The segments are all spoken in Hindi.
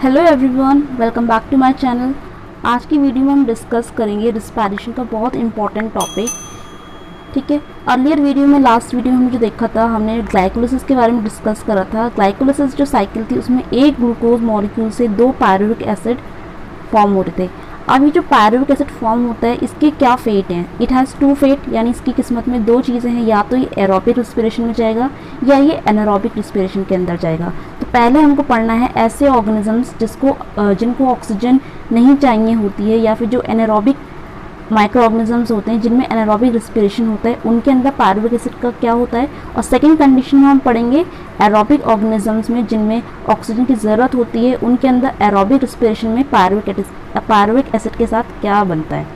Hello everyone, welcome back to my channel. आज की वीडियो में हम डिस्कस करेंगे रिस्पायरेशन का बहुत इंपॉर्टेंट टॉपिक। ठीक है, अर्लियर वीडियो में लास्ट वीडियो में हमने जो देखा था, हमने ग्लाइकोलिसिस के बारे में डिस्कस करा था। ग्लाइकोलिसिस जो साइकिल थी उसमें एक ग्लूकोज मॉलिक्यूल से दो पायरुविक एसिड फॉर्म हो रहे थे। अब ये जो पायरुविक एसिड फॉर्म होता है इसके क्या फेट हैं? इट हैज़ टू फेट, यानी इसकी किस्मत में दो चीज़ें हैं, या तो ये एरोबिक रिस्पिरेशन में जाएगा या ये एनारोबिक रिस्पिरेशन के अंदर जाएगा। तो पहले हमको पढ़ना है ऐसे ऑर्गेनिजम्स जिनको ऑक्सीजन नहीं चाहिए होती है, या फिर जो एनारोबिक माइक्रो ऑर्गेनिजम्स होते हैं जिनमें एनारोबिक रिस्पिरेशन होता है, उनके अंदर पायरुविक एसिड का क्या होता है। और सेकंड कंडीशन में हम पढ़ेंगे एरोबिक ऑर्गेनिजम्स में जिनमें ऑक्सीजन की ज़रूरत होती है, उनके अंदर एरोबिक रिस्पिरेशन में पायरुविक एसिड के साथ क्या बनता है।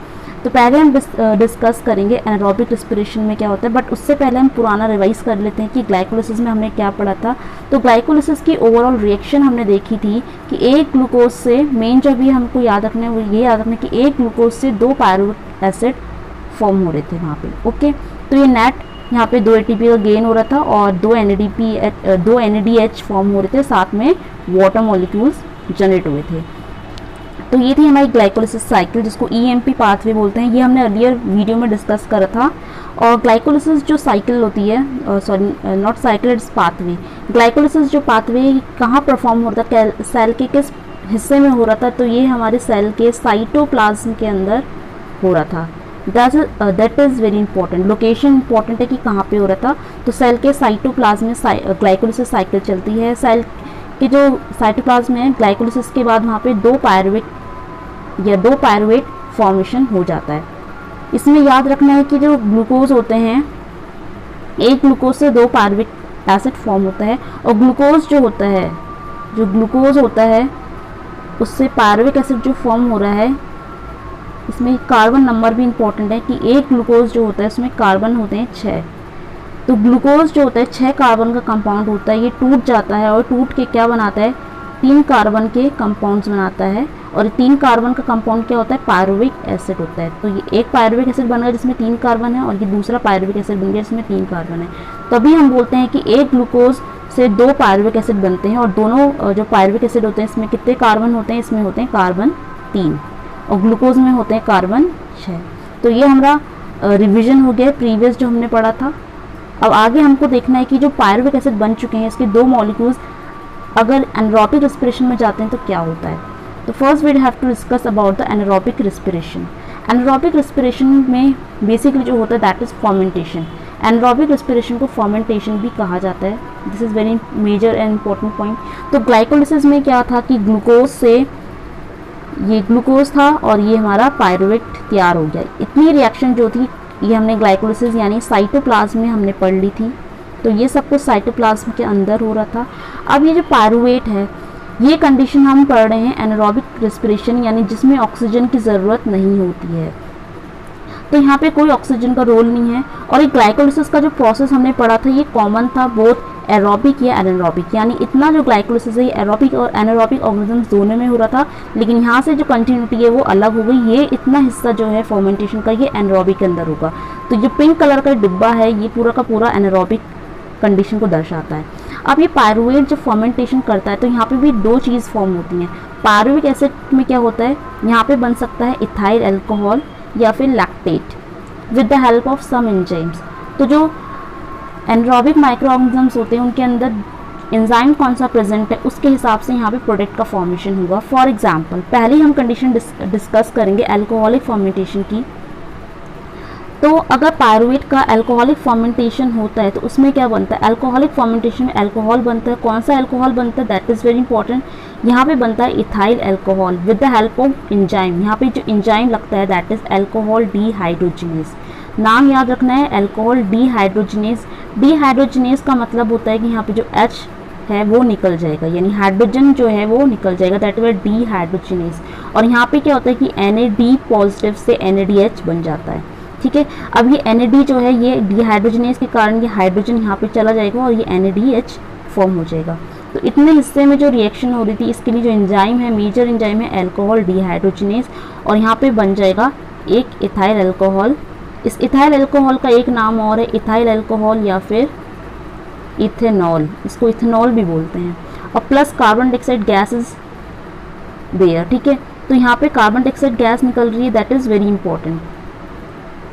तो पहले हम डिस्कस करेंगे एनारोबिक रिस्पिरेशन में क्या होता है, बट उससे पहले हम पुराना रिवाइज कर लेते हैं कि ग्लाइकोलिसिस में हमने क्या पढ़ा था। तो ग्लाइकोलिसिस की ओवरऑल रिएक्शन हमने देखी थी कि एक ग्लूकोज से, मेन जो भी हमको याद रखना है वो ये याद रखना है कि एक ग्लूकोज से दो पायरुविक एसिड फॉर्म हो रहे थे वहाँ पे। ओके, तो ये नेट यहाँ पे 2 ATP का गेन हो रहा था और 2 NADH फॉर्म हो रहे थे, साथ में वाटर मॉलिक्यूल्स जनरेट हुए थे। तो ये थी हमारी ग्लाइकोलिसिस साइकिल, जिसको EMP पाथवे बोलते हैं। ये हमने अर्लियर वीडियो में डिस्कस करा था। और ग्लाइकोलिसिस जो साइकिल होती है, not cycle, it's pathway. Glycolysis जो पाथवे कहाँ परफॉर्म हो रहा था, सेल के किस हिस्से में हो रहा था? तो ये हमारे सेल के साइटोप्लाज्म के अंदर हो रहा था। That is very important, location important है कि कहाँ पे हो रहा था। तो सेल के साइटोप्लाज्म में ग्लाइकोलिसिस साइकिल चलती है। सेल के जो साइटोप्लाज्म है, ग्लाइकोलिसिस के बाद वहाँ पे दो पायरुवेट फॉर्मेशन हो जाता है। इसमें याद रखना है कि जो ग्लूकोज होते हैं, एक ग्लूकोज से दो पायरुविक एसिड फॉर्म होता है, और ग्लूकोज होता है उससे पायरुविक एसिड जो फॉर्म हो रहा है, इसमें कार्बन नंबर भी इंपॉर्टेंट है कि एक ग्लूकोज जो होता है उसमें कार्बन होते हैं 6। तो ग्लूकोज जो होता है 6 कार्बन का कंपाउंड होता है, ये टूट जाता है और टूट के क्या बनाता है, 3 कार्बन के कंपाउंड्स बनाता है। और 3 कार्बन का कंपाउंड क्या होता है, पायरुविक एसिड होता है। तो ये एक पायरुविक एसिड बन गया जिसमें 3 कार्बन है, और ये दूसरा पायरुविक एसिड बन गया जिसमें 3 कार्बन है। तभी हम बोलते हैं कि एक ग्लूकोज से दो पायरुविक एसिड बनते हैं, और दोनों जो पायरुविक एसिड होते हैं इसमें कितने कार्बन होते हैं, इसमें होते हैं कार्बन 3, और ग्लूकोज में होते हैं कार्बन 6। तो ये हमारा रिविजन हो गया प्रीवियस जो हमने पढ़ा था। अब आगे हमको देखना है कि जो पायरुविक एसिड बन चुके हैं, इसके दो मॉलिक्यूल्स अगर एनारोबिक रिस्पिरेशन में जाते हैं तो क्या होता है। तो first we have to discuss about the anaerobic respiration. Anaerobic respiration में बेसिकली जो होता है that is fermentation. Anaerobic respiration को फर्मेंटेशन भी कहा जाता है। This is very major and important point. तो ग्लाइकोलिसिस में क्या था कि ग्लूकोज से, ये ग्लूकोज था और ये हमारा पायरुवेट तैयार हो गया। इतनी रिएक्शन जो थी ये हमने ग्लाइकोलिसिस यानी साइटोप्लाज्म में हमने पढ़ ली थी। तो ये सब कुछ साइटोप्लाज्म के अंदर हो रहा था। अब ये जो पायरुवेट है, ये कंडीशन हम पढ़ रहे हैं एनारोबिक रिस्पिरेशन, यानी जिसमें ऑक्सीजन की ज़रूरत नहीं होती है। तो यहाँ पे कोई ऑक्सीजन का रोल नहीं है। और ये ग्लाइकोलिसिस का जो प्रोसेस हमने पढ़ा था ये कॉमन था बोथ एरोबिक या एनारोबिक, यानी इतना जो ग्लाइकोलिसिस है ये एरोबिक और एनारोबिक ऑर्गेनिजम्स दोनों में हो रहा था, लेकिन यहाँ से जो कंटिन्यूटी है वो अलग हो गई। ये इतना हिस्सा जो है फर्मेंटेशन का ये एनारोबिक के अंदर होगा। तो जो पिंक कलर का डिब्बा है ये पूरा का पूरा एनारोबिक कंडीशन को दर्शाता है। अब ये पायरुवेट जब फर्मेंटेशन करता है तो यहाँ पे भी दो चीज़ फॉर्म होती हैं। पायरुविक एसिड में क्या होता है, यहाँ पे बन सकता है इथाइल अल्कोहल या फिर lactate with the help of some enzymes. तो जो एनारोबिक माइक्रो ऑर्गेनिजम्स होते हैं उनके अंदर एंजाइम कौन सा प्रेजेंट है उसके हिसाब से यहाँ पे प्रोडक्ट का फॉर्मेशन होगा। फॉर एग्जांपल पहले हम कंडीशन डिस्कस करेंगे अल्कोहलिक फर्मेंटेशन की। तो अगर पायरुवेट का अल्कोहलिक फर्मेंटेशन होता है तो उसमें क्या बनता है, अल्कोहलिक फर्मेंटेशन में अल्कोहल बनता है। कौन सा अल्कोहल बनता है, दैट इज़ वेरी इंपॉर्टेंट। यहाँ पे बनता है ethyl alcohol with the help of enzyme. यहाँ पे जो एंजाइम लगता है दैट इज़ अल्कोहल डीहाइड्रोजिनेज। नाम याद रखना है, अल्कोहल डीहाइड्रोजिनेज। डीहाइड्रोजिनेज का मतलब होता है कि यहाँ पे जो H है वो निकल जाएगा, यानी हाइड्रोजन जो है वो निकल जाएगा, दैट इज डीहाइड्रोजिनेज। और यहाँ पे क्या होता है कि NAD पॉजिटिव से NADH बन जाता है। ठीक है, अब ये NAD जो है ये डीहाइड्रोजिनेज के कारण ये हाइड्रोजन यहाँ पे चला जाएगा और ये NADH फॉर्म हो जाएगा। तो इतने हिस्से में जो रिएक्शन हो रही थी इसके लिए जो एंजाइम है, मेजर एंजाइम है अल्कोहल डीहाइड्रोजिनेज, और यहाँ पे बन जाएगा एक इथाइल अल्कोहल। इस इथाइल अल्कोहल का एक नाम और है इथाइल अल्कोहल या फिर इथेनॉल, इसको इथेनॉल भी बोलते हैं। और plus carbon dioxide gases there, ठीक है। तो यहाँ पे कार्बन डाइऑक्साइड गैस निकल रही है, दैट इज़ वेरी इंपॉर्टेंट।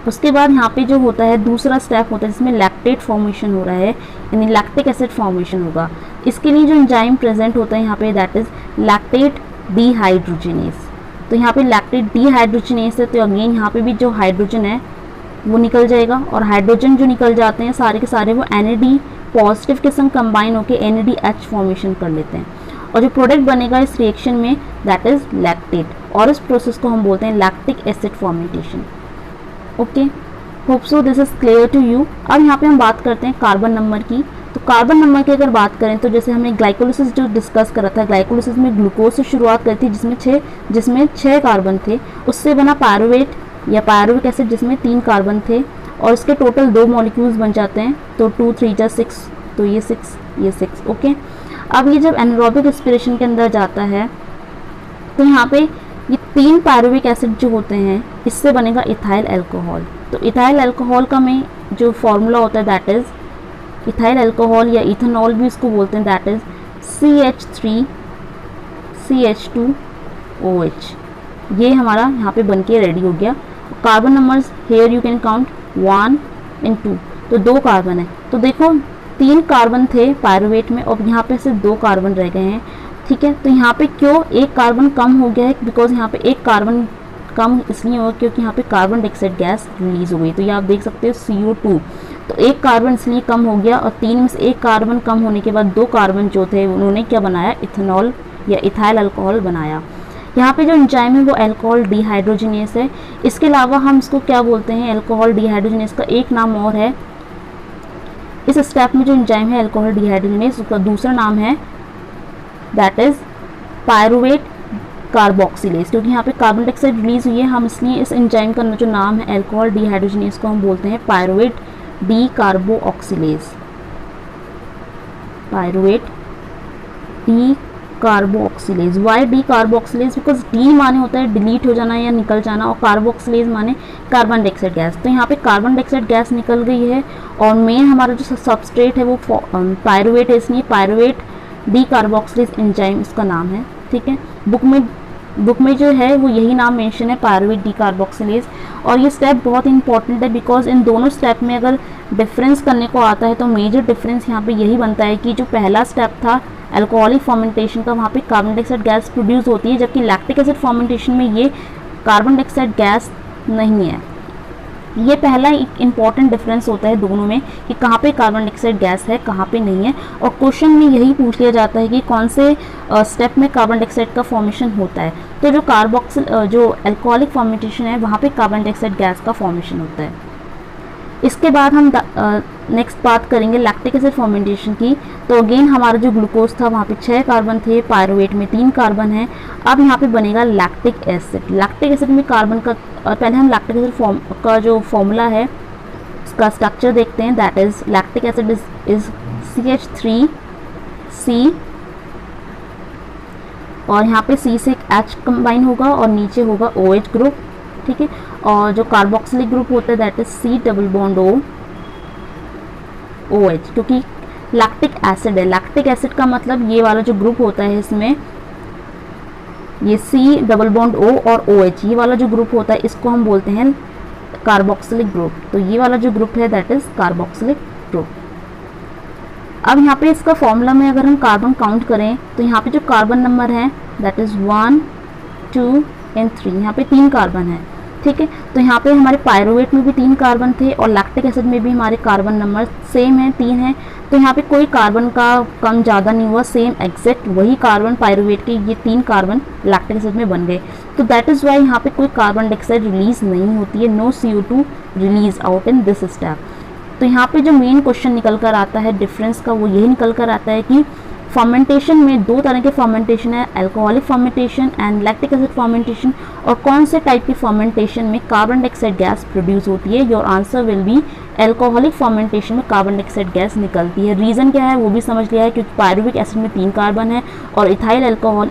उसके बाद यहाँ पे जो होता है दूसरा स्टेप होता है जिसमें लैक्टेट फॉर्मेशन हो रहा है, यानी लैक्टिक एसिड फॉर्मेशन होगा। इसके लिए जो एंजाइम प्रेजेंट होता है यहाँ पे दैट इज़ लैक्टेट डीहाइड्रोजिनेज। तो यहाँ पे लैक्टेट डीहाइड्रोजिनेज है, तो अगेन यहाँ पे भी जो हाइड्रोजन है वो निकल जाएगा, और हाइड्रोजन जो निकल जाते हैं सारे के सारे वो NAD पॉजिटिव के संग कंबाइन होकर NADH फॉर्मेशन कर लेते हैं, और जो प्रोडक्ट बनेगा इस रिएक्शन में दैट इज़ लैक्टेट, और इस प्रोसेस को हम बोलते हैं lactic acid formation. Okay, hope so this is clear to you. अब यहाँ पे हम बात करते हैं कार्बन नंबर की। तो कार्बन नंबर की अगर बात करें तो जैसे हमने ग्लाइकोलिसिस जो डिस्कस करा था, ग्लाइकोलिसिस में ग्लूकोज से शुरुआत करी थी जिसमें 6 कार्बन थे, उससे बना पायरुवेट या पायरुविक एसिड जिसमें 3 कार्बन थे, और इसके टोटल 2 मॉलिक्यूल्स बन जाते हैं, तो 2 3 जा 6, तो ये 6। ओके, अब ये जब एनारोबिक रेस्पिरेशन के अंदर जाता है तो यहाँ पे ये 3 पायरुविक एसिड जो होते हैं इससे बनेगा इथाइल अल्कोहल। तो इथाइल अल्कोहल का में जो फॉर्मूला होता है दैट इज़ इथाइल अल्कोहल या इथेनॉल भी इसको बोलते हैं, दैट इज़ CH3CH2OH। ये हमारा यहाँ पे बन के रेडी हो गया। Carbon numbers here you can count 1 and 2, तो 2 कार्बन है। तो देखो 3 कार्बन थे पायरुवेट में और यहाँ पे सिर्फ 2 कार्बन रह गए हैं, ठीक है। तो यहाँ पे क्यों 1 कार्बन कम हो गया है, बिकॉज यहाँ पे 1 कार्बन कम इसलिए हुआ क्योंकि यहाँ पे कार्बन डाइऑक्साइड गैस रिलीज हो गई। तो ये आप देख सकते हो CO2, तो 1 कार्बन इसलिए कम हो गया, और 3 में से 1 कार्बन कम होने के बाद 2 कार्बन जो थे उन्होंने क्या बनाया, इथेनॉल या इथाइल अल्कोहल बनाया। यहाँ पे जो एंजाइम है वो अल्कोहल डीहाइड्रोजिनेज है। इसके अलावा हम इसको क्या बोलते हैं, अल्कोहल डीहाइड्रोजिनेज का एक नाम और है। इस स्टेप में जो एंजाइम है अल्कोहल डीहाइड्रोजिनेज, उसका दूसरा नाम है दैट इज पायरुवेट कार्बोक्सिलेज। क्योंकि यहाँ पे कार्बन डाइऑक्साइड रिलीज हुई है, हम इसलिए इस एंजाइम का जो नाम है अल्कोहल डीहाइड्रोजिनेज को हम बोलते हैं pyruvate decarboxylase. Pyruvate decarboxylase. Why decarboxylase, because de माने होता है डिलीट हो जाना या निकल जाना, और कार्बोक्सिलेज माने कार्बन डाइऑक्साइड गैस। तो यहाँ पे कार्बन डाइऑक्साइड गैस निकल गई है, और मेन हमारा जो सबस्ट्रेट है वो पायरुवेट है, इसलिए पायरुवेट डी कार्बोक्सिलेज एंजाइम इसका नाम है, ठीक है। बुक में जो है वो यही नाम मेंशन है, पायरुवेट डी कार्बोक्सिलेज। और ये स्टेप बहुत इंपॉर्टेंट है, बिकॉज इन दोनों स्टेप में अगर डिफरेंस करने को आता है तो मेजर डिफरेंस यहाँ पे यही बनता है कि जो पहला स्टेप था अल्कोहलिक फर्मेंटेशन का, वहाँ पे कार्बन डाइऑक्साइड गैस प्रोड्यूस होती है, जबकि लैक्टिक एसिड फर्मेंटेशन में ये कार्बन डाइऑक्साइड गैस नहीं है। ये पहला एक इंपॉर्टेंट डिफरेंस होता है दोनों में कि कहाँ पे कार्बन डाइऑक्साइड गैस है, कहाँ पे नहीं है। और क्वेश्चन में यही पूछ लिया जाता है कि कौन से स्टेप में कार्बन डाइऑक्साइड का फॉर्मेशन होता है। तो जो अल्कोहलिक फर्मेंटेशन है वहाँ पे कार्बन डाइऑक्साइड गैस का फॉर्मेशन होता है। इसके बाद हम नेक्स्ट बात करेंगे लैक्टिक एसिड फर्मेंटेशन की। तो अगेन हमारा जो ग्लूकोज था वहाँ पे 6 कार्बन थे, पायरुवेट में 3 कार्बन है। अब यहाँ पे बनेगा लैक्टिक एसिड। लैक्टिक एसिड में कार्बन का पहले हम लैक्टिक एसिड का जो फॉर्मूला है उसका स्ट्रक्चर देखते हैं, that is lactic acid is CH3C, और यहाँ पे C से एक H कंबाइन होगा और नीचे होगा OH ग्रुप, ठीक है। और जो कार्बोक्सिलिक ग्रुप होता है that is C double bond OH, क्योंकि लैक्टिक एसिड है। लैक्टिक एसिड का मतलब ये वाला जो ग्रुप होता है इसमें ये C डबल बॉन्ड O और OH, ये वाला जो ग्रुप होता है इसको हम बोलते हैं कार्बोक्सिलिक ग्रुप। तो ये वाला जो ग्रुप है दैट इज कार्बोक्सिलिक ग्रुप। अब यहाँ पे इसका फॉर्मूला में अगर हम कार्बन काउंट करें तो यहाँ पे जो कार्बन नंबर है दैट इज 1 2 and 3, यहाँ पे 3 कार्बन है, ठीक है। तो यहाँ पे हमारे पायरुवेट में भी 3 कार्बन थे और लैक्टिक एसिड में भी हमारे कार्बन नंबर सेम है, 3 है। तो यहाँ पे कोई कार्बन का कम ज़्यादा नहीं हुआ, सेम एग्जैक्ट वही कार्बन पायरुवेट के ये 3 कार्बन लैक्टिक एसिड में बन गए। तो दैट इज़ वाई यहाँ पे कोई कार्बन डाइऑक्साइड रिलीज नहीं होती है, no CO2 release out in this step. तो यहाँ पे जो मेन क्वेश्चन निकल कर आता है डिफरेंस का वो यही निकल कर आता है कि फर्मेंटेशन में 2 तरह के फर्मेंटेशन है, alcoholic fermentation and lactic acid fermentation, और कौन से टाइप की फर्मेंटेशन में कार्बन डाइऑक्साइड गैस प्रोड्यूस होती है। Your answer will be alcoholic fermentation में कार्बन डाइऑक्साइड गैस निकलती है। रीज़न क्या है वो भी समझ लिया है, क्योंकि पायरुविक एसिड में 3 कार्बन है और इथाइल अल्कोहल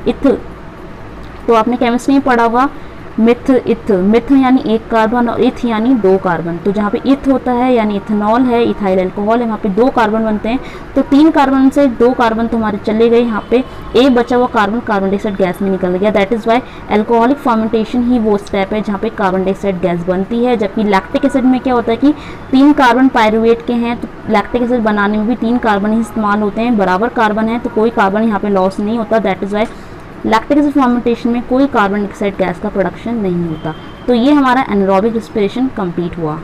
तो आपने केमिस्ट्री में पढ़ा होगा मिथ इथ, मिथ यानी एक कार्बन और इथ यानी दो कार्बन। तो जहाँ पे इथ होता है यानी इथेनॉल है, इथाइल अल्कोहल है, वहाँ पे दो कार्बन बनते हैं। तो 3 कार्बन से 2 कार्बन तो हमारे चले गए, यहाँ पे एक बचा हुआ कार्बन कार्बन डाइऑक्साइड गैस में निकल गया। That is why alcoholic fermentation ही वो स्टेप है जहाँ पे कार्बन डाइऑक्साइड गैस बनती है। जबकि लैक्टिक एसिड में क्या होता है कि 3 कार्बन पायरुवेट के हैं, तो लैक्टिक एसिड बनाने में भी 3 कार्बन ही इस्तेमाल होते हैं, बराबर कार्बन है, तो कोई कार्बन यहाँ पे लॉस नहीं होता। That is why lactic acid fermentation में कोई कार्बन डाइऑक्साइड गैस का प्रोडक्शन नहीं होता। तो ये हमारा एनारोबिक रेस्पिरेशन कंप्लीट हुआ।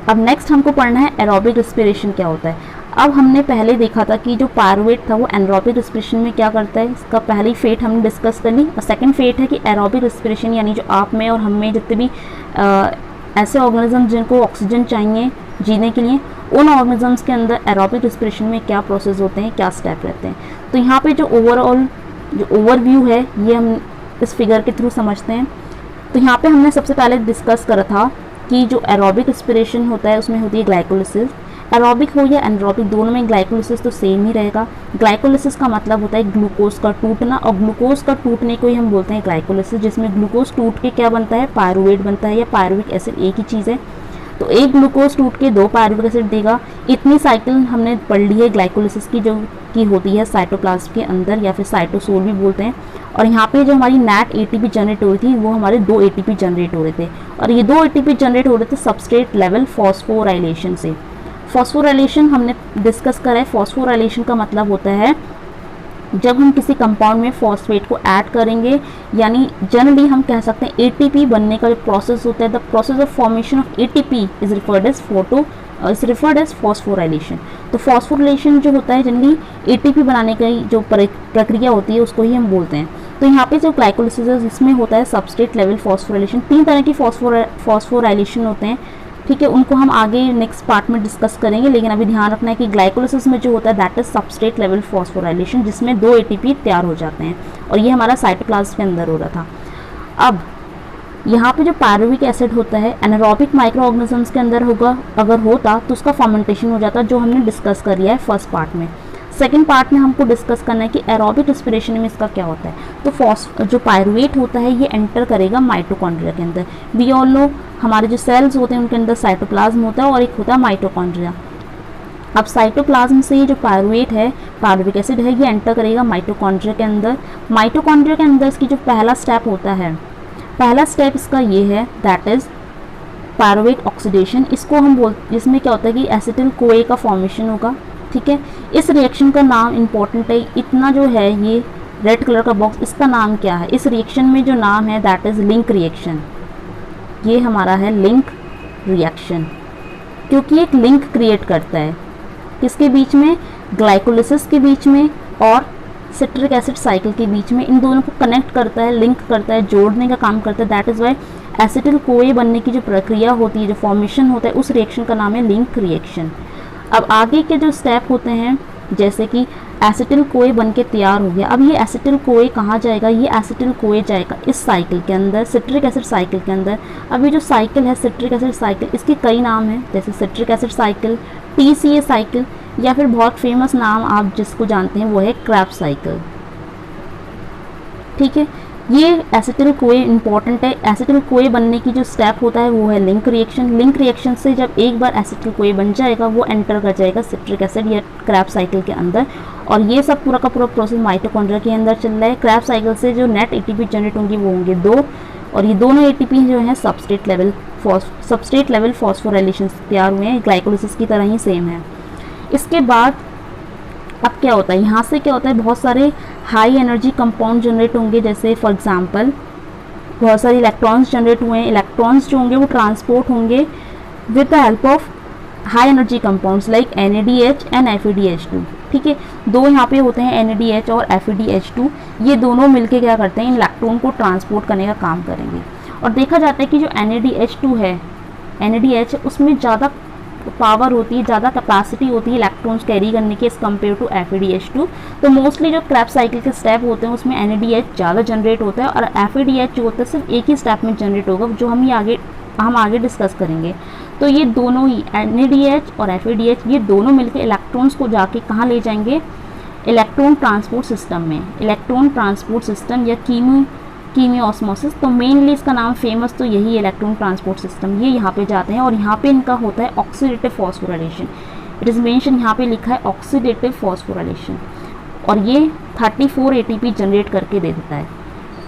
अब नेक्स्ट हमको पढ़ना है एरोबिक रेस्पिरेशन क्या होता है। अब हमने पहले देखा था कि जो पायरुवेट था वो एनारोबिक रेस्पिरेशन में क्या करता है, इसका पहली फेट हमने डिस्कस कर ली। और सेकंड फेट है कि एरोबिक रेस्पिरेशन यानी जो आप में और हम में जितने भी ऐसे ऑर्गेनिज्म जिनको ऑक्सीजन चाहिए जीने के लिए, उन ऑर्गेनिजम्स के अंदर एरोबिक रेस्पिरेशन में क्या प्रोसेस होते हैं, क्या स्टेप रहते हैं। तो यहाँ पे जो ओवरऑल जो ओवरव्यू है ये हम इस फिगर के थ्रू समझते हैं। तो यहाँ पे हमने सबसे पहले डिस्कस करा था कि जो एरोबिक रेस्पिरेशन होता है उसमें होती है ग्लाइकोलिसिस। एरोबिक हो या एनारोबिक दोनों में ग्लाइकोलिसिस तो सेम ही रहेगा। ग्लाइकोलिसिस का मतलब होता है ग्लूकोज का टूटना, और ग्लूकोज का टूटने को ही हम बोलते हैं ग्लाइकोलिसिस, जिसमें ग्लूकोज टूट के क्या बनता है, पायरुवेट बनता है या पायरुविक एसिड, एक ही चीज़ है। तो एक ग्लूकोज टूट के 2 पायरुविक एसिड देगा। इतनी साइकिल हमने पढ़ ली है ग्लाइकोलिसिस की, जो की होती है साइटोप्लाज्म के अंदर या फिर साइटोसोल भी बोलते हैं। और यहाँ पे जो हमारी नेट एटीपी जनरेट हो रही थी वो हमारे 2 एटीपी जनरेट हो रहे थे, और ये 2 एटीपी जनरेट हो रहे थे सबस्ट्रेट लेवल फॉस्फोराइलेशन से। फॉस्फोराइलेशन हमने डिस्कस करा है। फॉस्फोराइलेशन का मतलब होता है जब हम किसी कंपाउंड में फॉस्फेट को ऐड करेंगे, यानी जनरली हम कह सकते हैं एटीपी बनने का जो प्रोसेस होता है, the process of formation of ATP is referred as phosphorylation. तो फॉस्फोराइलेशन जो होता है जनरली एटीपी बनाने की जो प्रक्रिया होती है उसको ही हम बोलते हैं। तो यहाँ पे जो ग्लाइकोलिसिस है इसमें होता है सबस्ट्रेट लेवल फॉस्फोराइलेशन। 3 तरह की फॉस्फोराइलेशन होते हैं, ठीक है, उनको हम आगे नेक्स्ट पार्ट में डिस्कस करेंगे। लेकिन अभी ध्यान रखना है कि ग्लाइकोलिसिस में जो होता है that is substrate level phosphorylation, जिसमें 2 एटीपी तैयार हो जाते हैं, और ये हमारा साइटोप्लाज्म के अंदर हो रहा था। अब यहाँ पे जो पायरुविक एसिड होता है एनारोबिक माइक्रो ऑर्गेनिजम्स के अंदर होगा, अगर होता तो उसका फर्मेंटेशन हो जाता, जो हमने डिस्कस कर लिया है फर्स्ट पार्ट में। सेकेंड पार्ट में हमको डिस्कस करना है कि एरोबिक रेस्पिरेशन में इसका क्या होता है। तो जो पायरुवेट होता है ये एंटर करेगा माइटोकॉन्ड्रिया के अंदर। वी ऑल नो हमारे जो सेल्स होते हैं उनके अंदर साइटोप्लाज्म होता है और एक होता है माइटोकॉन्ड्रिया। अब साइटोप्लाज्म से ये जो पायरुवेट है, पायरुविक एसिड है, ये एंटर करेगा माइटोकॉन्ड्रिया के अंदर। माइटोकॉन्ड्रिया के अंदर इसकी जो पहला स्टेप होता है, पहला स्टेप इसका ये है दैट इज पायरुवेट ऑक्सीडेशन। इसको हम जिसमें क्या होता है कि एसिटिल कोए का फॉर्मेशन होगा, ठीक है। इस रिएक्शन का नाम इंपॉर्टेंट है, इतना जो है ये रेड कलर का बॉक्स, इसका नाम क्या है, इस रिएक्शन में जो नाम है दैट इज लिंक रिएक्शन। ये हमारा है लिंक रिएक्शन, क्योंकि एक लिंक क्रिएट करता है किसके बीच में, ग्लाइकोलिसिस के बीच में और सिट्रिक एसिड साइकिल के बीच में। इन दोनों को कनेक्ट करता है, लिंक करता है, जोड़ने का काम करता है। दैट इज वाई एसिटिल कोए बनने की जो प्रक्रिया होती है, जो फॉर्मेशन होता है, उस रिएक्शन का नाम है लिंक रिएक्शन। अब आगे के जो स्टेप होते हैं, जैसे कि एसिटिल कोए बन के तैयार हो गया, अब ये एसिटिल कोए कहाँ जाएगा, ये एसिटिल कोए जाएगा इस साइकिल के अंदर, सिट्रिक एसिड साइकिल के अंदर। अब ये जो साइकिल है सिट्रिक एसिड साइकिल, इसके कई नाम हैं, जैसे citric acid cycle, TCA cycle, या फिर बहुत फेमस नाम आप जिसको जानते हैं वो है क्रेब्स साइकिल, ठीक है। ये एसिटिल कोए इंपॉर्टेंट है। एसिटिल कोए बनने की जो स्टेप होता है वो है लिंक रिएक्शन। लिंक रिएक्शन से जब एक बार एसिटिल कोए बन जाएगा वो एंटर कर जाएगा सिट्रिक एसिड या क्रेब्स साइकिल के अंदर, और ये सब पूरा का पूरा प्रोसेस माइटोकॉन्ड्रिया के अंदर चल रहा है। क्रेब्स साइकिल से जो नेट एटीपी जनरेट होंगी वो होंगे 2, और ये दोनों एटीपी जो हैं सबस्ट्रेट लेवल फॉस्फोराइलेशन तैयार हुए हैं, ग्लाइकोलिसिस की तरह ही सेम है। इसके बाद अब क्या होता है, यहाँ से क्या होता है, बहुत सारे हाई एनर्जी कंपाउंड जनरेट होंगे, जैसे फॉर एग्जांपल बहुत सारे इलेक्ट्रॉन्स जनरेट हुए हैं। इलेक्ट्रॉन्स जो होंगे वो ट्रांसपोर्ट होंगे with the help of high energy compounds like NADH and FeDH2, ठीक है। 2 यहाँ पे होते हैं NADH और FeDH2, ये दोनों मिलके क्या करते हैं, इलेक्ट्रॉन को ट्रांसपोर्ट करने का काम करेंगे। और देखा जाता है कि जो NADH2 है, NADH उसमें ज़्यादा पावर होती है, ज़्यादा कैपेसिटी होती है इलेक्ट्रॉन्स कैरी करने की एज कम्पेयर टू FeDH2। तो मोस्टली जो क्रेब्स साइकिल के स्टेप होते हैं उसमें NADH ज़्यादा जनरेट होता है, और FeDH जो होता है सिर्फ एक ही स्टेप में जनरेट होगा, जो हम आगे डिस्कस करेंगे। तो ये दोनों ही NADH और FeDH ये दोनों मिलकर इलेक्ट्रॉन्स को जाके कहाँ ले जाएंगे, इलेक्ट्रॉन ट्रांसपोर्ट सिस्टम में, इलेक्ट्रॉन ट्रांसपोर्ट सिस्टम या कीमियोस्मोसिस, तो मेनली इसका नाम फेमस तो यही इलेक्ट्रॉन ट्रांसपोर्ट सिस्टम, ये यहाँ पे जाते हैं और यहाँ पे इनका होता है oxidative phosphorylation. It is mention, यहाँ पे लिखा है ऑक्सीडेटिव फॉस्फोराइलेशन, और ये 34 ATP जनरेट करके दे देता है।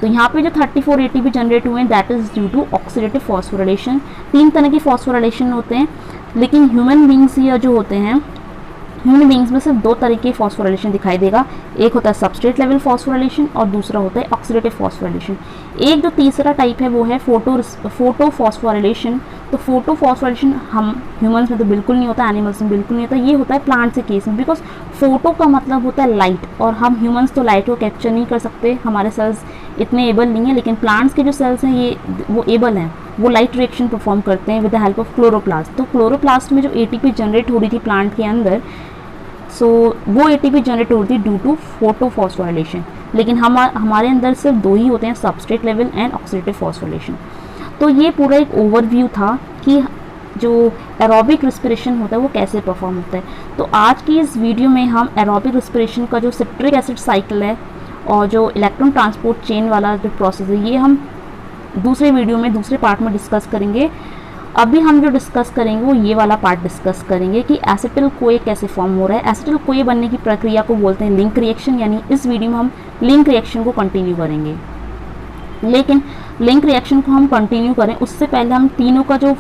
तो यहाँ पे जो 34 ATP जनरेट हुए हैं that is due to oxidative phosphorylation. 3 तरह के फॉस्फोराइलेशन होते हैं, लेकिन ह्यूमन बींग्स या जो होते हैं, ह्यूमन बींग्स में सिर्फ 2 तरह के फॉस्फोराइलेशन दिखाई देगा। एक होता है सबस्ट्रेट लेवल फॉस्फोराइलेशन और दूसरा होता है ऑक्सीडेटिव फॉस्फोराइलेशन। एक जो तीसरा टाइप है वो है फोटो फॉस्फोराइलेशन। तो फोटो फॉस्फोराइलेशन हम ह्यूमंस में तो बिल्कुल नहीं होता, एनिमल्स में बिल्कुल नहीं होता, ये होता है प्लांट के केस में, बिकॉज फोटो का मतलब होता है लाइट, और हम ह्यूमंस तो लाइट को कैप्चर नहीं कर सकते, हमारे सेल्स इतने एबल नहीं है, लेकिन प्लांट्स के जो सेल्स हैं ये वो एबल हैं, वो लाइट रिएक्शन परफॉर्म करते हैं with the help of chloroplast. तो क्लोरोप्लास्ट में जो ATP जनरेट हो रही थी प्लांट के अंदर, सो वो ATP जनरेट होती है ड्यू टू फोटो फॉस्फोराइलेशन, लेकिन हमारे अंदर सिर्फ 2 ही होते हैं, substrate level and oxidative phosphorylation. तो ये पूरा एक ओवरव्यू था कि जो एरोबिक रेस्पिरेशन होता है वो कैसे परफॉर्म होता है। तो आज की इस वीडियो में हम एरोबिक रेस्पिरेशन का जो सिट्रिक एसिड साइकिल है और जो इलेक्ट्रॉन ट्रांसपोर्ट चेन वाला जो प्रोसेस है, ये हम दूसरे वीडियो में दूसरे पार्ट में डिस्कस करेंगे। अभी हम जो डिस्कस करेंगे वो ये वाला पार्ट डिस्कस करेंगे कि एसिटिल कोए कैसे फॉर्म हो रहा है। एसिटिल कोए बनने की प्रक्रिया को बोलते हैं लिंक रिएक्शन, यानी इस वीडियो में हम लिंक रिएक्शन को कंटिन्यू करेंगे। लेकिन लिंक रिएक्शन को हम कंटिन्यू करें उससे पहले हम तीनों का जो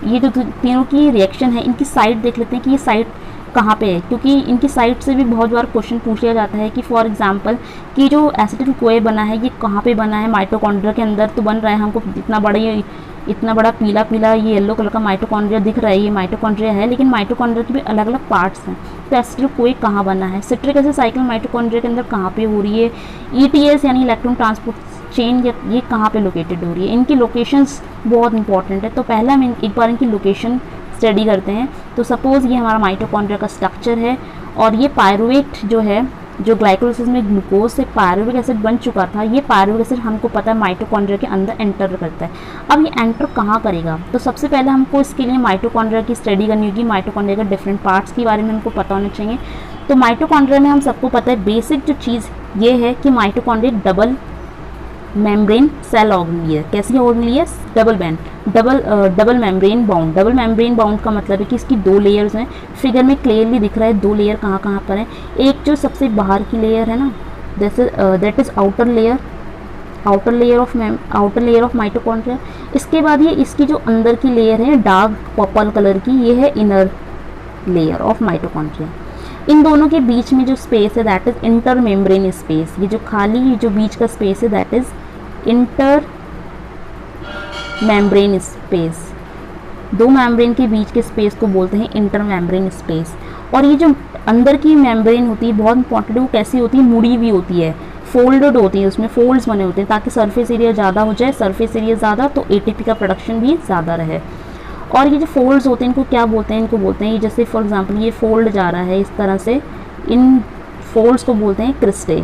ये जो तीनों की रिएक्शन है इनकी साइट देख लेते हैं कि ये साइट कहाँ पे है, क्योंकि इनकी साइट से भी बहुत बार क्वेश्चन पूछ लिया जाता है कि फॉर एग्जांपल कि जो एसिटिल कोए बना है ये कहाँ पे बना है, माइटोकॉन्ड्रिया के अंदर तो बन रहा है, हमको इतना बड़ा पीला पीला ये येलो कलर का माइटोकॉन्ड्रिया दिख रहा है, ये माइटोकॉन्ड्रिया है, लेकिन माइटोकॉन्ड्रिया के भी अलग अलग पार्ट्स हैं। तो एसिटिल कोए कहाँ बना है, सिट्रिक एसिड साइकिल माइटोकॉन्ड्रिया के अंदर कहाँ पे हो रही है, ETS यानी इलेक्ट्रॉन ट्रांसपोर्ट चेन ये कहाँ पे लोकेटेड हो रही है, इनकी लोकेशंस बहुत इंपॉर्टेंट है। तो पहले हम एक बार इनकी लोकेशन स्टडी करते हैं। तो सपोज़ ये हमारा माइटोकॉन्ड्रिया का स्ट्रक्चर है और ये पायरुवेट जो है, जो ग्लाइकोलाइसिस में ग्लूकोज से पायरुविक एसिड बन चुका था, ये पायरुविक एसिड हमको पता है माइटोकॉन्ड्रिया के अंदर एंटर करता है। अब ये एंटर कहाँ करेगा, तो सबसे पहले हमको इसके लिए माइटोकॉन्ड्रिया की स्टडी करनी होगी, माइटोकॉन्ड्रिया के डिफरेंट पार्ट्स के बारे में हमको पता होना चाहिए। तो माइटोकॉन्ड्रिया में हम सबको पता है बेसिक जो चीज़ ये है कि mitochondria double membrane cell organelle है। कैसी ऑर्गेनेली है, double membrane bound. Double membrane bound का मतलब है कि इसकी 2 लेयर्स हैं। फिगर में क्लियरली दिख रहा है 2 लेयर कहाँ कहाँ पर है। एक जो सबसे बाहर की लेयर है ना, that is outer layer of mitochondria. इसके बाद ये इसकी जो अंदर की लेयर है डार्क पर्पल कलर की, ये है इनर लेयर ऑफ माइटोकॉन्ड्रिया। इन दोनों के बीच में जो स्पेस है that is inter membrane space. ये जो खाली जो बीच का स्पेस है that is inter membrane space. 2 membrane के बीच के स्पेस को बोलते हैं इंटर मेम्ब्रेन स्पेस। और ये जो अंदर की मेम्ब्रेन होती है बहुत इंपॉर्टेंट है, वो कैसी होती है, मुड़ी हुई होती है, फोल्डेड होती है, उसमें फोल्ड्स बने होते हैं ताकि सरफेस एरिया ज़्यादा हो जाए। सरफेस एरिया ज़्यादा तो ATP का प्रोडक्शन भी ज़्यादा रहे। और ये जो फोल्ड्स होते हैं इनको क्या बोलते हैं, इनको बोलते हैं ये जैसे फॉर एग्जांपल ये फोल्ड जा रहा है इस तरह से, इन फोल्ड्स को बोलते हैं क्रिस्टी,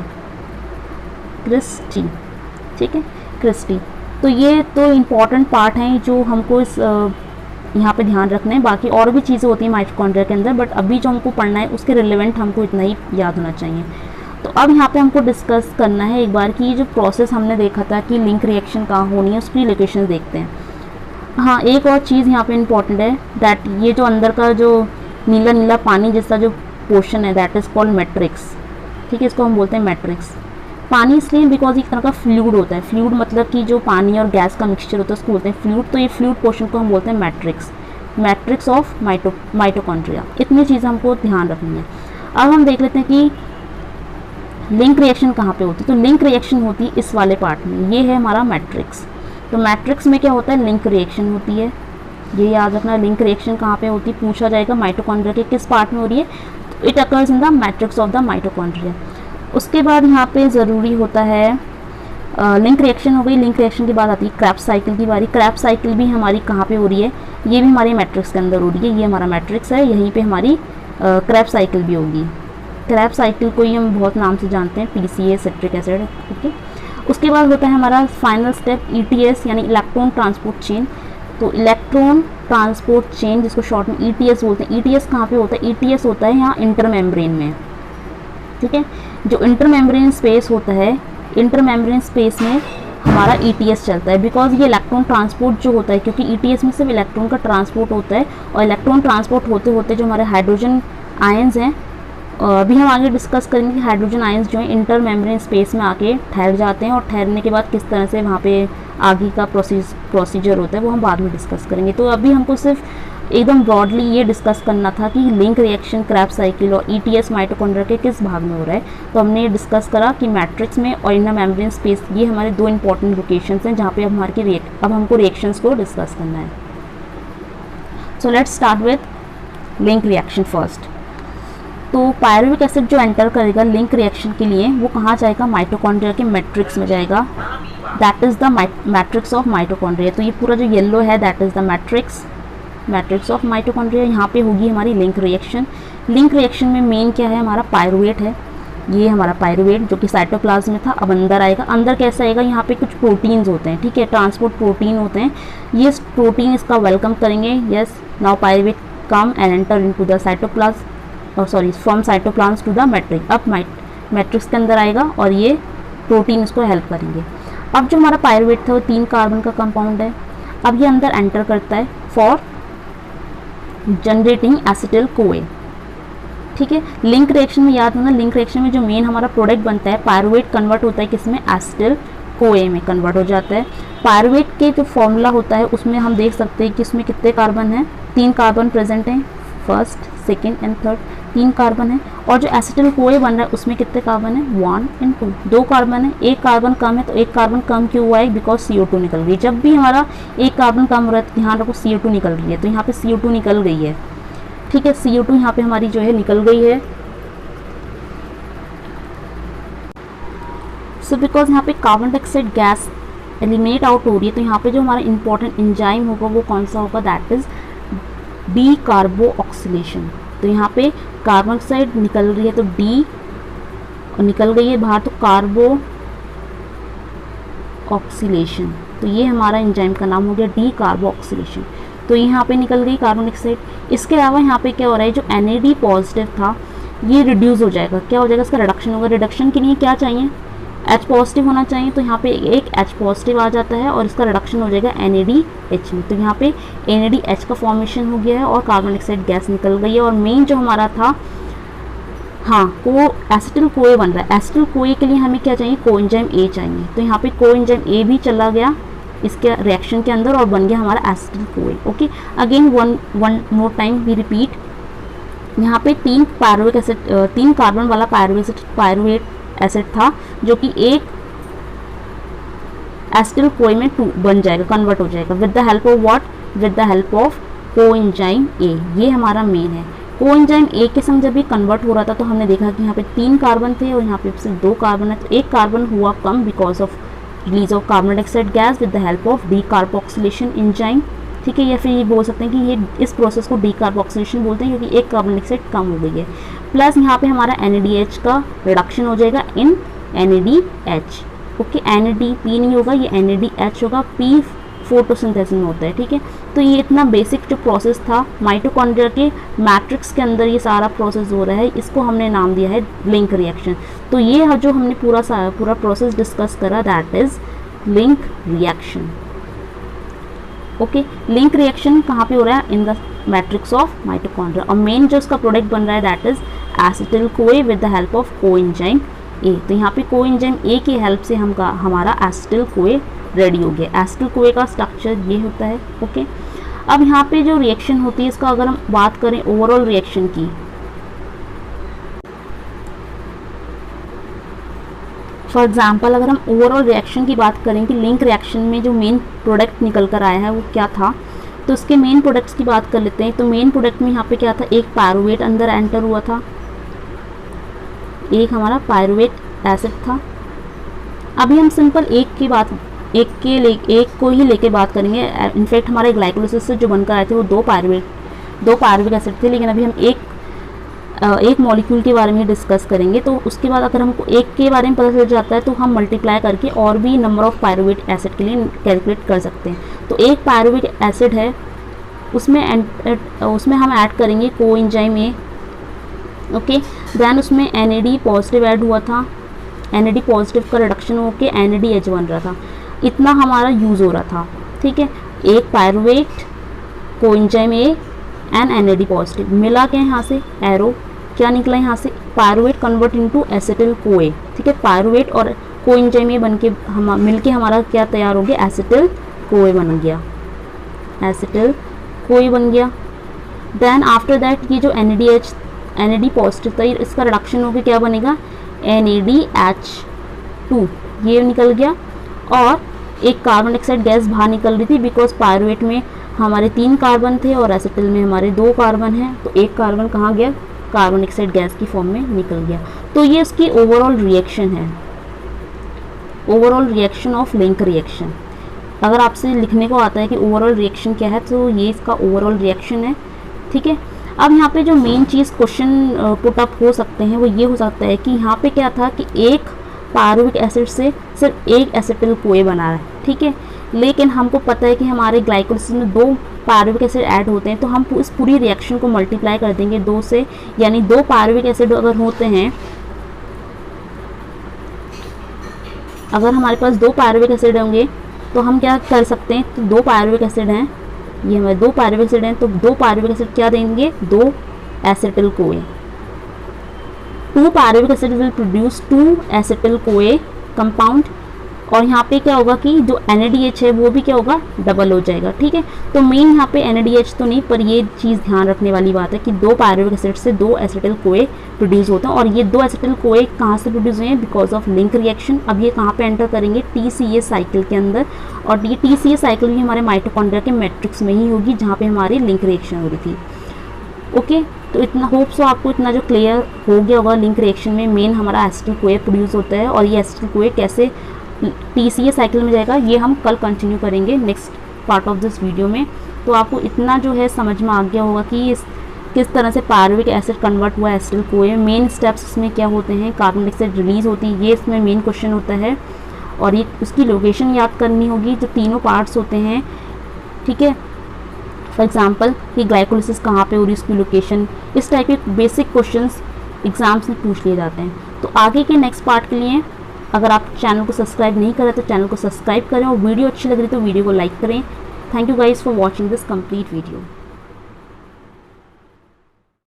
ठीक है, क्रिस्टी। तो ये तो इम्पॉर्टेंट पार्ट हैं जो हमको इस यहाँ पे ध्यान रखना है। बाकी और भी चीज़ें होती हैं माइटोकॉन्ड्रिया के अंदर, बट अभी जो हमको पढ़ना है उसके रिलेवेंट हमको इतना ही याद होना चाहिए। तो अब यहाँ पे हमको डिस्कस करना है एक बार कि ये जो प्रोसेस हमने देखा था कि लिंक रिएक्शन कहाँ होनी है उसकी लोकेशन देखते हैं। हाँ, एक और चीज़ यहाँ पे इम्पॉर्टेंट है दैट ये जो अंदर का जो नीला नीला पानी जैसा जो पोर्शन है दैट इज़ कॉल्ड मैट्रिक्स, ठीक है, इसको हम बोलते हैं मैट्रिक्स। पानी इसलिए बिकॉज एक तरह का फ्लूइड होता है। फ्लूइड मतलब कि जो पानी और गैस का मिक्सचर होता है उसको बोलते हैं फ्लूइड। तो ये फ्लूइड पोर्शन को हम बोलते हैं मैट्रिक्स ऑफ माइटोकॉन्ड्रिया। इतनी चीज़ें हमको ध्यान रखनी है। अब हम देख लेते हैं कि लिंक रिएक्शन कहाँ पे होती है। तो लिंक रिएक्शन होती है इस वाले पार्ट में, ये है हमारा मैट्रिक्स। तो मैट्रिक्स में क्या होता है, लिंक रिएक्शन होती है। ये याद रखना, लिंक रिएक्शन कहाँ पे होती है, पूछा जाएगा माइटोकॉन्ड्रिया के किस पार्ट में हो रही है, तो it occurs in the matrix of the mitochondria. उसके बाद यहाँ पे ज़रूरी होता है लिंक रिएक्शन हो गई। लिंक रिएक्शन के बाद आती है क्रैब्स साइकिल की बारी। क्रैब्स साइकिल भी हमारी कहाँ पे हो रही है, ये भी हमारी मैट्रिक्स के अंदर हो रही है। ये हमारा मैट्रिक्स है, यहीं पे हमारी क्रैब्स साइकिल भी होगी। क्रैब्स साइकिल को ही हम बहुत नाम से जानते हैं, PCA सिट्रिक एसिड, ओके। उसके बाद होता है हमारा फाइनल स्टेप ETS यानी इलेक्ट्रॉन ट्रांसपोर्ट चेन। तो इलेक्ट्रॉन ट्रांसपोर्ट चेन जिसको शॉर्ट में ETS बोलते हैं। ETS कहाँ पे होता है, ETS होता है यहाँ इंटर मेम्ब्रेन में। ठीक है। जो इंटरमेम्ब्रेन स्पेस होता है, इंटरमेम्ब्रेन स्पेस में हमारा ETS चलता है, बिकॉज ये इलेक्ट्रॉन ट्रांसपोर्ट जो होता है, क्योंकि ETS में सिर्फ इलेक्ट्रॉन का ट्रांसपोर्ट होता है, और इलेक्ट्रॉन ट्रांसपोर्ट होते होते जो हमारे हाइड्रोजन आयंस हैं, अभी हम आगे डिस्कस करेंगे कि हाइड्रोजन आयंस जो है इंटरमेम्ब्रेन स्पेस में आके ठहर जाते हैं, और ठहरने के बाद किस तरह से वहाँ पे आगे का प्रोसीजर होता है वो हम बाद में डिस्कस करेंगे। तो अभी हमको सिर्फ एकदम ब्रॉडली ये डिस्कस करना था कि लिंक रिएक्शन, क्रेब्स साइकिल और ETS माइटोकॉन्ड्रिया के किस भाग में हो रहा है। तो हमने ये डिस्कस करा कि मैट्रिक्स में और इंटरमेम्ब्रेन स्पेस, ये हमारे दो इंपॉर्टेंट लोकेशंस हैं जहाँ पे अब हमको रिएक्शंस को डिस्कस करना है। So let's start with link reaction first. तो पायरुविक एसिड जो एंटर करेगा लिंक रिएक्शन के लिए, वो कहाँ जाएगा? माइटोकॉन्ड्रिया के मैट्रिक्स में जाएगा, that is the matrix of mitochondria. तो ये पूरा जो येलो है that is the matrix of mitochondria. यहाँ पे होगी हमारी लिंक रिएक्शन। लिंक रिएक्शन में मेन क्या है? हमारा पायरुवेट है, ये हमारा पायरुवेट जो कि साइटोप्लाज्म में था, अब अंदर आएगा। अंदर कैसे आएगा? यहाँ पे कुछ प्रोटीन्स होते हैं, ठीक है, ट्रांसपोर्ट प्रोटीन होते हैं, ये प्रोटीन इसका वेलकम करेंगे। Yes, now pyruvate come and enter into the cytoplasm, from cytoplasm to the matrix. अब मैट्रिक्स के अंदर आएगा और ये प्रोटीन इसको हेल्प करेंगे। अब जो हमारा पायरुवेट था वो 3 कार्बन का कंपाउंड है, अब ये अंदर एंटर करता है फॉर जनरेटिंग एसिटिल कोए, ठीक है। लिंक रिएक्शन में याद रखना, लिंक रिएक्शन में जो मेन हमारा प्रोडक्ट बनता है, पायरुवेट कन्वर्ट होता है किसमें? एसिटिल कोए में कन्वर्ट हो जाता है। पायरुवेट के जो फॉर्मूला होता है उसमें हम देख सकते हैं कि इसमें कितने कार्बन हैं? 3 कार्बन प्रेजेंट हैं, first, second and third, 3 carbon है। और जो एसिटिल कोए बन रहा है उसमें कितने कार्बन है? 1 and 2, 2 कार्बन है। एक कार्बन कम है, तो एक कार्बन कम क्यों हुआ है? बिकॉज CO2 निकल गई। जब भी हमारा एक कार्बन कम हो रहा है तो ध्यान रखो CO2 निकल रही है, तो यहाँ पे CO2 निकल गई है, ठीक है। CO2 यहाँ पे हमारी जो है निकल गई है। सो बिकॉज यहाँ पे carbon dioxide gas eliminate out हो रही है, तो यहाँ पे जो हमारा इंपॉर्टेंट एंजाइम होगा वो कौन सा होगा? That is decarboxylation. तो यहाँ पे कार्बन डाइऑक्साइड निकल रही है तो डी, और निकल गई है बाहर तो कार्बो ऑक्सीलेशन। तो ये हमारा एंजाइम का नाम हो गया डी कार्बोऑक्सीलेशन। तो यहाँ पे निकल गई कार्बन डाइऑक्साइड। इसके अलावा यहाँ पे क्या हो रहा है? जो NAD पॉजिटिव था ये रिड्यूस हो जाएगा। क्या हो जाएगा? इसका रिडक्शन होगा। रिडक्शन के लिए क्या चाहिए? H पॉजिटिव होना चाहिए, तो यहाँ पे एक H पॉजिटिव आ जाता है और इसका रिडक्शन हो जाएगा NADH में। तो यहाँ पे NADH का फॉर्मेशन हो गया है और कार्बन डाइऑक्साइड गैस निकल गई है। और मेन जो हमारा था, हाँ, एसिटिल कोए बन रहा है। एसिटिल कोए के लिए हमें क्या चाहिए? कोएंजाइम A चाहिए। तो यहाँ पे कोएंजाइम A भी चला गया इसके रिएक्शन के अंदर और बन गया हमारा acetyl CoA. Okay, again one more time we repeat. यहाँ पे 3 कार्बन वाला पायरुवेट एसिड था जो कि एक एसिटिल कोए में बन जाएगा, कन्वर्ट हो जाएगा with the help of what? With the help of coenzyme A। ये हमारा मेन है। कोएंजाइम A के संग जब ये कन्वर्ट हो रहा था तो हमने देखा कि यहाँ पे 3 कार्बन थे और यहाँ पे सिर्फ 2 कार्बन है, तो एक कार्बन हुआ come because of release of carbon dioxide gas with the help of D carboxylation enzyme, ठीक है। या फिर ये बोल सकते हैं कि ये इस प्रोसेस को डी कार्बोक्सिलेशन बोलते हैं क्योंकि एक कार्बन डाइऑक्साइड कम हो गई है। प्लस यहाँ पे हमारा NADH का रिडक्शन हो जाएगा इन NADH। ओके, NADP नहीं होगा, ये NADH होगा। P फोटोसिंथेसिस में होता है, ठीक है। तो ये इतना बेसिक जो प्रोसेस था माइटोकॉन्ड्रिया के मैट्रिक्स के अंदर ये सारा प्रोसेस हो रहा है, इसको हमने नाम दिया है लिंक रिएक्शन। तो ये जो हमने पूरा प्रोसेस डिस्कस करा that is link reaction. Okay, link reaction कहाँ पे हो रहा है? In the matrix of mitochondria. और मेन जो इसका प्रोडक्ट बन रहा है दैट इज एसिटिल कोए with the help of coenzyme A। तो यहाँ पे कोएंजाइम A की हेल्प से हमारा एसिटिल कोए रेडी हो गया। एसिटिल कोए का स्ट्रक्चर ये होता है। ओके, अब यहाँ पे जो रिएक्शन होती है इसका अगर हम बात करें ओवरऑल रिएक्शन की, फॉर एग्जाम्पल अगर हम ओवरऑल रिएक्शन की बात करें कि लिंक रिएक्शन में जो मेन प्रोडक्ट निकल कर आया है वो क्या था, तो उसके मेन प्रोडक्ट्स की बात कर लेते हैं। तो मेन प्रोडक्ट में यहाँ पे क्या था? एक पायरुवेट अंदर एंटर हुआ था, एक हमारा पायरुवेट एसिड था। अभी हम सिंपल एक को ही लेके बात करेंगे। इनफैक्ट हमारे ग्लाइकोलाइसिस से जो बनकर आए थे वो दो पायरुवेट एसिड थे, लेकिन अभी हम एक मॉलिक्यूल के बारे में डिस्कस करेंगे। तो उसके बाद अगर हमको एक के बारे में पता चल जाता है तो हम मल्टीप्लाई करके और भी नंबर ऑफ पायरुवेट एसिड के लिए कैलकुलेट कर सकते हैं। तो एक पायरुवेट एसिड है, उसमें हम ऐड करेंगे कोएंजाइम A। ओके, देन उसमें NAD पॉजिटिव ऐड हुआ था, NAD पॉजिटिव का रिडक्शन होके NADH बन रहा था। इतना हमारा यूज़ हो रहा था, ठीक है। एक pyruvate, coenzyme A and NAD positive मिला के यहाँ से एरो क्या निकला यहाँ से, पायरुवेट कन्वर्ट इनटू एसिटिल कोए, ठीक है। पायरुवेट और कोएंजाइम ए बन के हम मिल के हमारा क्या तैयार हो गया, एसिटिल कोए बन गया, एसिटिल कोए बन गया। देन आफ्टर दैट ये जो NAD पॉजिटिव था इसका रिडक्शन होकर क्या बनेगा, NADH2 ये निकल गया। और एक कार्बन डाइऑक्साइड गैस बाहर निकल रही थी, बिकॉज पायरुवेट में हमारे 3 कार्बन थे और एसिटिल में हमारे 2 कार्बन हैं, तो एक कार्बन कहाँ गया, कार्बन डाइऑक्साइड गैस की फॉर्म में निकल गया। तो ये इसकी ओवरऑल रिएक्शन है, overall reaction of link reaction. अगर आपसे लिखने को आता है कि ओवरऑल रिएक्शन क्या है, तो ये इसका ओवरऑल रिएक्शन है, ठीक है। अब यहाँ पे जो मेन चीज़ क्वेश्चन पुट अप हो सकते हैं वो ये हो सकता है कि यहाँ पे क्या था कि एक पायरुविक एसिड से सिर्फ एक एसिटिल कोए बना रहा है, ठीक है। लेकिन हमको पता है कि हमारे ग्लाइकोलिसिस में 2 पायरुविक एसिड ऐड होते हैं, तो हम इस पूरी रिएक्शन को मल्टीप्लाई कर देंगे 2 से, यानी 2 पायरुविक एसिड अगर होते हैं, अगर हमारे पास 2 पायरुविक एसिड होंगे तो हम क्या कर सकते हैं, तो 2 पायरुविक एसिड हैं, ये हमारे 2 पायरुविक एसिड हैं, तो 2 पायरुविक एसिड क्या देंगे, 2 एसिटिल कोए। 2 pyruvic acid will produce 2 acetyl कोए कंपाउंड। और यहाँ पे क्या होगा कि जो NADH है वो भी क्या होगा, डबल हो जाएगा, ठीक है। तो मेन यहाँ पे NADH तो नहीं, पर ये चीज़ ध्यान रखने वाली बात है कि 2 पायरुविक एसिड से 2 एसिटिल कोए प्रोड्यूस होते हैं। और ये 2 एसिटिल कोए कहाँ से प्रोड्यूस हुए हैं, बिकॉज ऑफ लिंक रिएक्शन। अब ये कहाँ पे एंटर करेंगे, TCA साइकिल के अंदर। और ये TCA साइकिल भी हमारे माइटोकॉन्ड्रिया के मैट्रिक्स में ही होगी, जहाँ पे हमारी लिंक रिएक्शन हो रही थी। ओके, तो इतना होप सो आपको इतना जो क्लियर हो गया होगा। लिंक रिएक्शन में मेन हमारा एसिटिल कोए प्रोड्यूस होता है, और ये एसिटिल कोए कैसे TCA साइकिल में जाएगा ये हम कल कंटिन्यू करेंगे next part of this video में। तो आपको इतना जो है समझ में आ गया होगा कि किस तरह से पायरुविक एसिड कन्वर्ट हुआ एसिटिल कोए, मेन स्टेप्स इसमें क्या होते हैं, कार्बन डाइऑक्साइड रिलीज होती है, ये इसमें मेन क्वेश्चन होता है। और ये उसकी लोकेशन याद करनी होगी, जो तीनों पार्ट्स होते हैं, ठीक है। फॉर एग्जाम्पल कि ग्लाइकोलिसिस कहाँ पे हो रही है, उसकी लोकेशन, इस टाइप के बेसिक क्वेश्चंस एग्जाम्स में पूछ लिए जाते हैं। तो आगे के नेक्स्ट पार्ट के लिए अगर आप चैनल को सब्सक्राइब नहीं करें तो चैनल को सब्सक्राइब करें, और वीडियो अच्छी लग रही तो वीडियो को लाइक करें। Thank you guys for watching this complete video.